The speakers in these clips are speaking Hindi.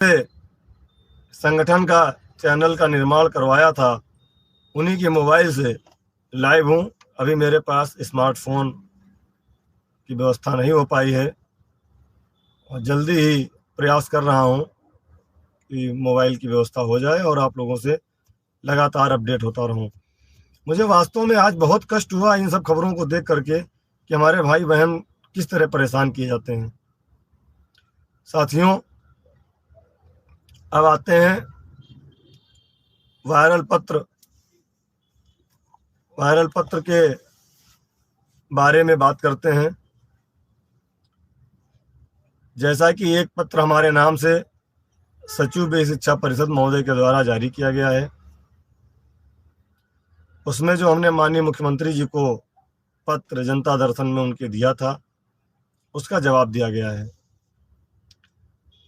संगठन का चैनल का निर्माण करवाया था, उन्हीं के मोबाइल से लाइव हूँ। अभी मेरे पास स्मार्टफोन की व्यवस्था नहीं हो पाई है और जल्दी ही प्रयास कर रहा हूँ कि मोबाइल की व्यवस्था हो जाए और आप लोगों से लगातार अपडेट होता रहूँ। मुझे वास्तव में आज बहुत कष्ट हुआ इन सब खबरों को देख करके कि हमारे भाई बहन किस तरह परेशान किए जाते हैं। साथियों, अब आते हैं वायरल पत्र के बारे में बात करते हैं। जैसा कि एक पत्र हमारे नाम से सचिव बेसिक शिक्षा परिषद महोदय के द्वारा जारी किया गया है, उसमें जो हमने माननीय मुख्यमंत्री जी को पत्र जनता दर्शन में उनके दिया था, उसका जवाब दिया गया है।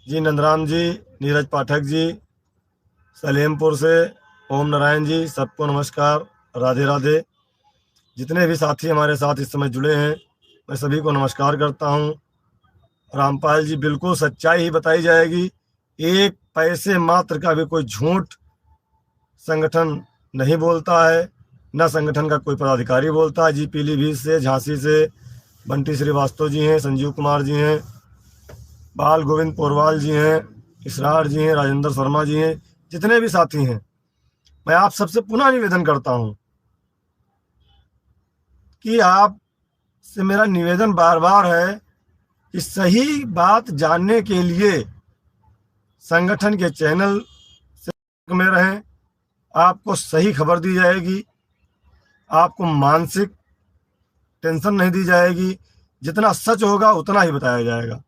जी नंदराम जी, नीरज पाठक जी, सलेमपुर से ओम नारायण जी, सबको नमस्कार, राधे राधे। जितने भी साथी हमारे साथ इस समय जुड़े हैं, मैं सभी को नमस्कार करता हूं। रामपाल जी, बिल्कुल सच्चाई ही बताई जाएगी, एक पैसे मात्र का भी कोई झूठ संगठन नहीं बोलता है, न संगठन का कोई पदाधिकारी बोलता है। जी पीलीभीत से, झांसी से बंटी श्रीवास्तव जी हैं, संजीव कुमार जी हैं, बाल गोविंद पोरवाल जी हैं, इसरार जी हैं, राजेंद्र शर्मा जी हैं, जितने भी साथी हैं, मैं आप सबसे पुनः निवेदन करता हूं कि आप से मेरा निवेदन बार बार है कि सही बात जानने के लिए संगठन के चैनल से में रहें। आपको सही खबर दी जाएगी, आपको मानसिक टेंशन नहीं दी जाएगी, जितना सच होगा उतना ही बताया जाएगा।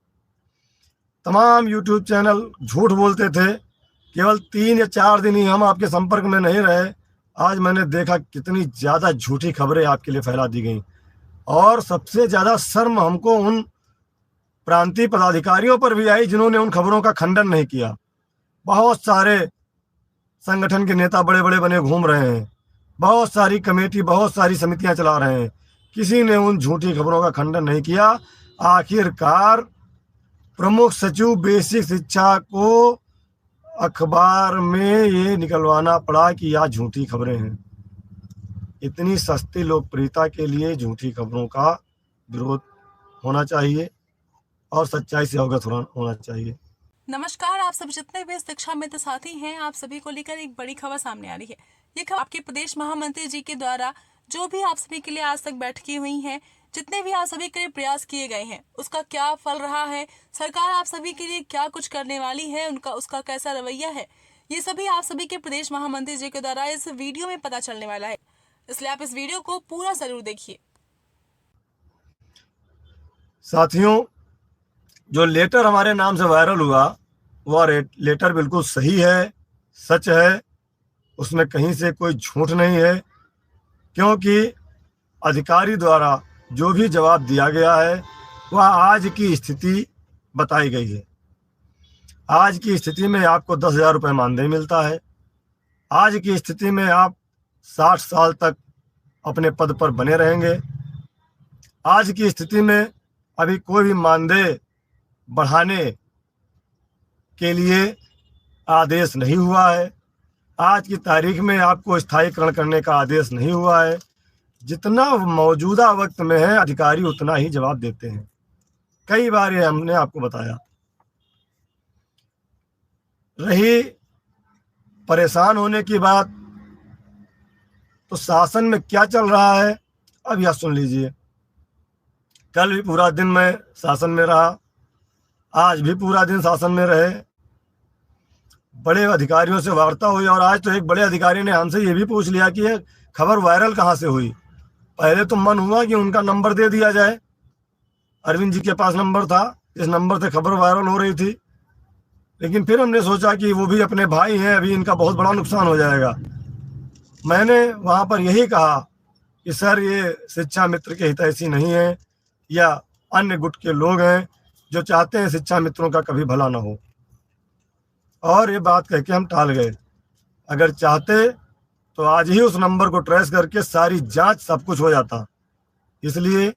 तमाम यूट्यूब चैनल झूठ बोलते थे, केवल 3 या 4 दिन ही हम आपके संपर्क में नहीं रहे, आज मैंने देखा कितनी ज़्यादा झूठी खबरें आपके लिए फैला दी गई। और सबसे ज़्यादा शर्म हमको उन प्रांतीय पदाधिकारियों पर भी आई जिन्होंने उन खबरों का खंडन नहीं किया। बहुत सारे संगठन के नेता बड़े बड़े बने घूम रहे हैं, बहुत सारी कमेटी, बहुत सारी समितियां चला रहे हैं, किसी ने उन झूठी खबरों का खंडन नहीं किया। आखिरकार प्रमुख सचिव बेसिक शिक्षा को अखबार में ये निकलवाना पड़ा कि यह झूठी खबरें हैं। इतनी सस्ती लोकप्रियता के लिए झूठी खबरों का विरोध होना चाहिए और सच्चाई से अवगत होना चाहिए। नमस्कार, आप सब जितने भी शिक्षा मित्र साथी हैं, आप सभी को लेकर एक बड़ी खबर सामने आ रही है। ये खबर आपके प्रदेश महामंत्री जी के द्वारा जो भी आप सभी के लिए आज तक बैठकें हुई हैं, जितने भी आप सभी के लिए प्रयास किए गए हैं, उसका क्या फल रहा है, सरकार आप सभी के लिए क्या कुछ करने वाली है, उसका कैसा रवैया है, ये सभी आप सभी के प्रदेश महामंत्री जी के द्वारा इस वीडियो में पता चलने वाला है। इसलिए आप इस वीडियो को पूरा जरूर देखिए। साथियों, जो लेटर हमारे नाम से वायरल हुआ, वह लेटर बिल्कुल सही है, सच है, उसमें कहीं से कोई झूठ नहीं है, क्योंकि अधिकारी द्वारा जो भी जवाब दिया गया है वह आज की स्थिति बताई गई है। आज की स्थिति में आपको 10,000 रुपये मानदेय मिलता है। आज की स्थिति में आप 60 साल तक अपने पद पर बने रहेंगे। आज की स्थिति में अभी कोई भी मानदेय बढ़ाने के लिए आदेश नहीं हुआ है। आज की तारीख में आपको स्थायीकरण करने का आदेश नहीं हुआ है। जितना मौजूदा वक्त में है, अधिकारी उतना ही जवाब देते हैं। कई बार ये हमने आपको बताया। रही परेशान होने की बात, तो शासन में क्या चल रहा है अब यह सुन लीजिए। कल भी पूरा दिन मैं शासन में रहा, आज भी पूरा दिन शासन में रहे, बड़े अधिकारियों से वार्ता हुई और आज तो एक बड़े अधिकारी ने हमसे ये भी पूछ लिया कि ये खबर वायरल कहाँ से हुई। पहले तो मन हुआ कि उनका नंबर दे दिया जाए, अरविंद जी के पास नंबर था, इस नंबर से खबर वायरल हो रही थी, लेकिन फिर हमने सोचा कि वो भी अपने भाई हैं, अभी इनका बहुत बड़ा नुकसान हो जाएगा। मैंने वहाँ पर यही कहा कि सर, ये शिक्षा मित्र के हितैषी नहीं है या अन्य गुट के लोग हैं जो चाहते हैं शिक्षा मित्रों का कभी भला ना हो, और ये बात कह के हम टाल गए। अगर चाहते तो आज ही उस नंबर को ट्रेस करके सारी जांच सब कुछ हो जाता। इसलिए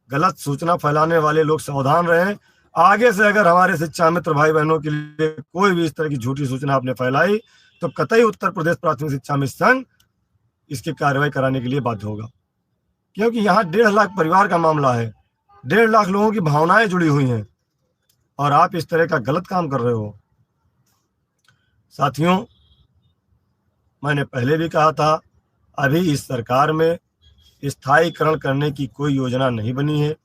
गलत सूचना फैलाने वाले लोग सावधान रहें आगे से अगर हमारे शिक्षा मित्र भाई बहनों के लिए कोई भी इस तरह की झूठी सूचना आपने फैलाई तो कतई उत्तर प्रदेश प्राथमिक शिक्षा मिशन इसकी कार्रवाई कराने के लिए बाध्य होगा, क्योंकि यहाँ 1.5 लाख परिवार का मामला है, 1.5 लाख लोगों की भावनाएं जुड़ी हुई हैं और आप इस तरह का गलत काम कर रहे हो। साथियों, मैंने पहले भी कहा था, अभी इस सरकार में स्थायीकरण करने की कोई योजना नहीं बनी है।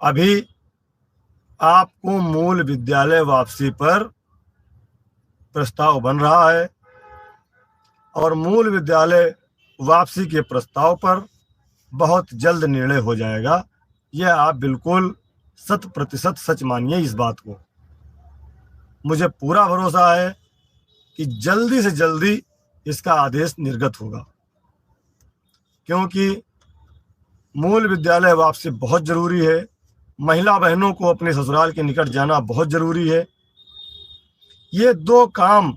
अभी आपको मूल विद्यालय वापसी पर प्रस्ताव बन रहा है और मूल विद्यालय वापसी के प्रस्ताव पर बहुत जल्द निर्णय हो जाएगा। यह आप बिल्कुल 100% सच मानिए इस बात को। मुझे पूरा भरोसा है कि जल्दी से जल्दी इसका आदेश निर्गत होगा, क्योंकि मूल विद्यालय वापसी बहुत ज़रूरी है। महिला बहनों को अपने ससुराल के निकट जाना बहुत ज़रूरी है। ये 2 काम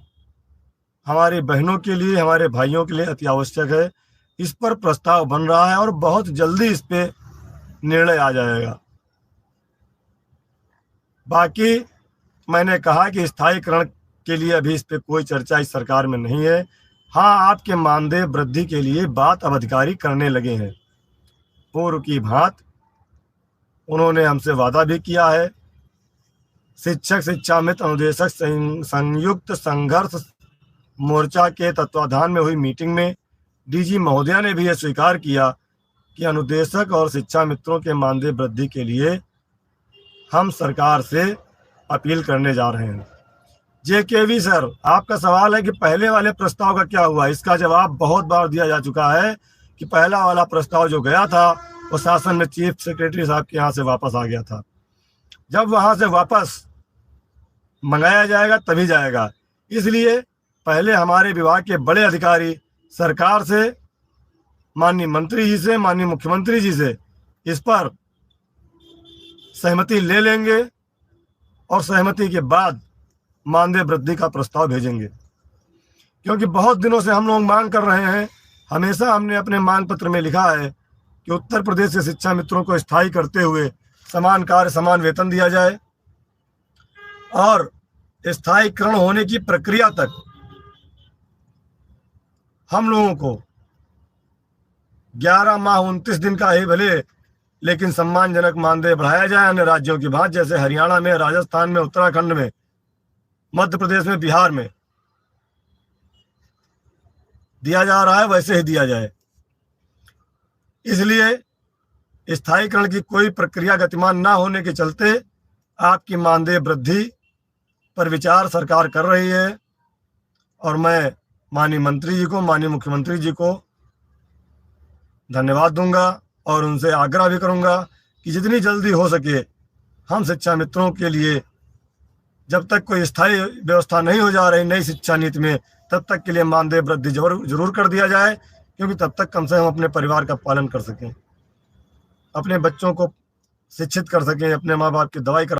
हमारी बहनों के लिए, हमारे भाइयों के लिए अति आवश्यक है। इस पर प्रस्ताव बन रहा है और बहुत जल्दी इस पे निर्णय आ जाएगा। बाकी मैंने कहा कि स्थायीकरण के लिए अभी इस पे कोई चर्चा इस सरकार में नहीं है। हाँ, आपके मानदेय वृद्धि के लिए बात अब अधिकारी करने लगे हैं। पूर्व की भांति उन्होंने हमसे वादा भी किया है। शिक्षक शिक्षा मित्र अनुदेशक संयुक्त संघर्ष मोर्चा के तत्वाधान में हुई मीटिंग में डीजी महोदया ने भी यह स्वीकार किया कि अनुदेशक और शिक्षा मित्रों के मानदेय वृद्धि के लिए हम सरकार से अपील करने जा रहे हैं। जेकेवी सर, आपका सवाल है कि पहले वाले प्रस्ताव का क्या हुआ। इसका जवाब बहुत बार दिया जा चुका है कि पहला वाला प्रस्ताव जो गया था वो शासन में चीफ सेक्रेटरी साहब के यहाँ से वापस आ गया था। जब वहाँ से वापस मंगाया जाएगा तभी जाएगा। इसलिए पहले हमारे विभाग के बड़े अधिकारी सरकार से, माननीय मंत्री जी से, माननीय मुख्यमंत्री जी से इस पर सहमति ले लेंगे और सहमति के बाद मानदेय वृद्धि का प्रस्ताव भेजेंगे, क्योंकि बहुत दिनों से हम लोग मांग कर रहे हैं। हमेशा हमने अपने मांग पत्र में लिखा है कि उत्तर प्रदेश के शिक्षा मित्रों को स्थायी करते हुए समान कार्य समान वेतन दिया जाए और स्थायीकरण होने की प्रक्रिया तक हम लोगों को 11 माह 29 दिन का ही भले, लेकिन सम्मानजनक मानदेय बढ़ाया जाए अन्य राज्यों की भांति, जैसे हरियाणा में, राजस्थान में, उत्तराखंड में, मध्य प्रदेश में, बिहार में दिया जा रहा है, वैसे ही दिया जाए। इसलिए स्थायीकरण की कोई प्रक्रिया गतिमान न होने के चलते आपकी मानदेय वृद्धि पर विचार सरकार कर रही है और मैं माननीय मंत्री जी को, माननीय मुख्यमंत्री जी को धन्यवाद दूंगा और उनसे आग्रह भी करूंगा कि जितनी जल्दी हो सके हम शिक्षा मित्रों के लिए, जब तक कोई स्थायी व्यवस्था नहीं हो जा रही नई शिक्षा नीति में, तब तक के लिए मानदेय वृद्धि जरूर कर दिया जाए, क्योंकि तब तक कम से कम अपने परिवार का पालन कर सकें, अपने बच्चों को शिक्षित कर सकें, अपने माँ बाप की दवाई कर